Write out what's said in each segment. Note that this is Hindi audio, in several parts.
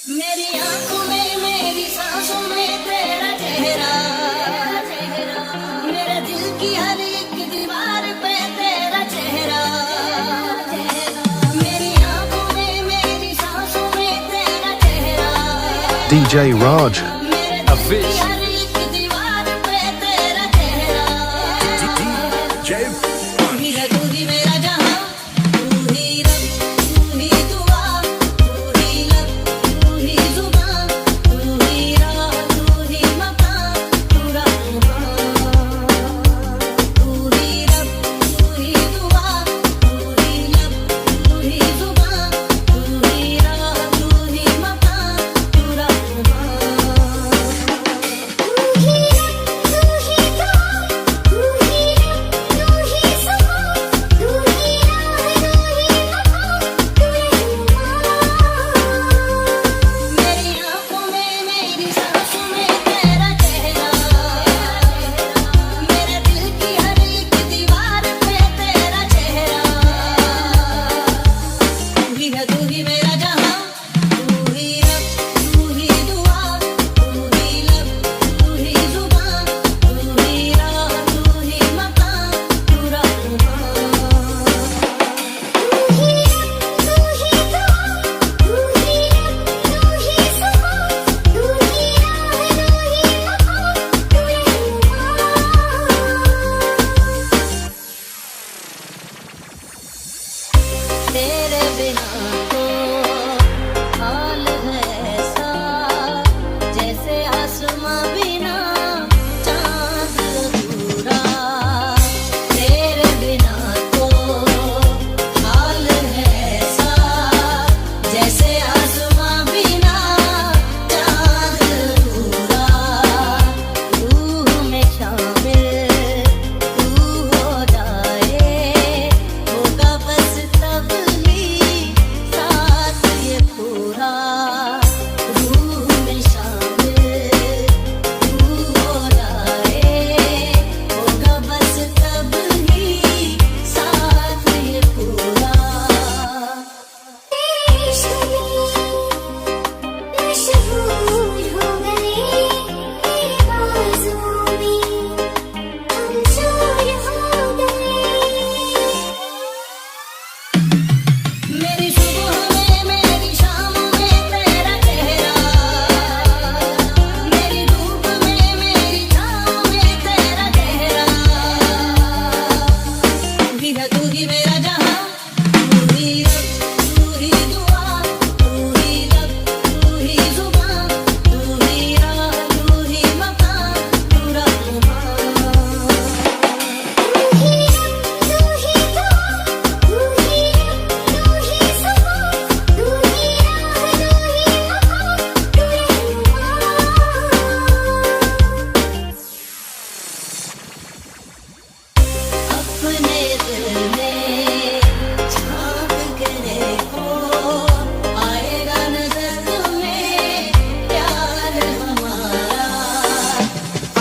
मेरी आंखों में मेरी सांसों में तेरा चेहरा, मेरे दिल की हर एक दीवार पे तेरा चेहरा, मेरी आंखों में मेरी सांसों में तेरा चेहरा, DJ Raj. मेरे दिल की हर एक दीवार पे तेरा चेहरा, तू ही है तू ही मेरा जहां, तू ही रब तू ही दुआ, तू ही लब तू ही जुबान, तू ही राह तू ही मकान, तू रहमान, तू ही रब तू ही दुआ, तू ही लब तू ही जुबान, तू ही राह तू ही मकान, तू रहमान, तू ही रब तू ही दुआ, तू ही लब तू ही जुबान, तू ही राह तू ही मकान, तू रहमान, मेरी आंखों में मेरी सांसों में तेरा चेहरा, मेरे दिल की हर एक दीवार पे तेरा चेहरा, तू ही है तू ही मेरा जहां, तू ही रब तू ही दुआ, तू ही लब तू ही जुबान, तू ही राह तू ही मकान, तू रहमान, तू ही रब तू ही दुआ, तू ही लब तू ही जुबान, तू ही राह तू ही मकान, तू रहमान, तेरे बिना तो हाल है ऐसा जैसे आसमां बिना चांद अधूरा, तेरे बिना तो हाल है ऐसा जैसे आसमां बिना चांद अधूरा, रूह में शामिल तू हो जाए, होगा बस तब ही साथ ये पूरा, रूह में शामिल तू हो जाए, होगा बस तब ही साथ ये पूरा, तेरे इश्क में मशहूर हो गए, तेरे बाजुओं में हम चोर हो गए, मेरी सुबह में मेरी शाम में तेरा चेहरा, मेरी धूप में मेरी छाँव में तेरा चेहरा, तू ही है तू ही मेरा जहां, तू ही रब तू ही दुआ, तू ही लब तू ही जुबान, तू ही राह तू ही मकान, तू रहमान, तू ही रब तू ही दुआ, तू ही लब तू ही जुबान, तू ही राह तू ही मकान, तू रहमान, अपने दिल में झांक के देखो, आएगा नजर तुम्हें प्यार हमारा,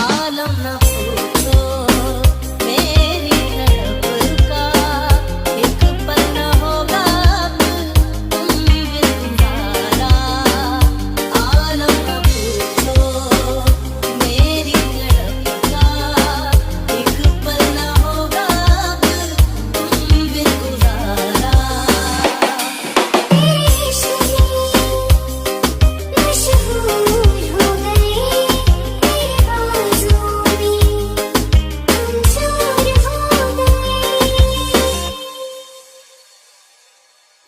आलम न पूछो मेरी तड़प का, एक पल न होगा अब तुम बिन गुजारा, आलम न पूछो मेरी तड़प का, एक पल न होगा अब तुम बिन गुजारा, तेरे इश्क में मशहूर हो गए, तेरे बाजुओं में हम चोर हो गए,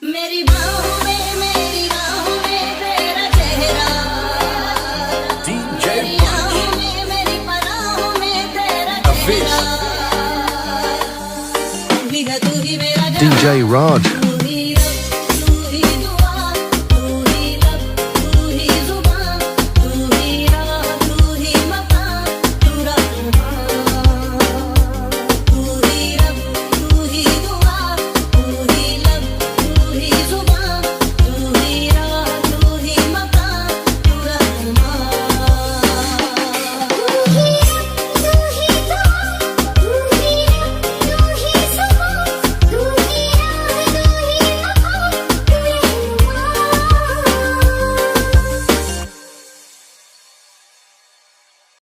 मेरी बाहों में मेरी राहों में तेरा चेहरा, मेरी आहों में मेरी पनाहों में तेरा चेहरा, तू ही है तू ही मेरा जहां, DJ Raj.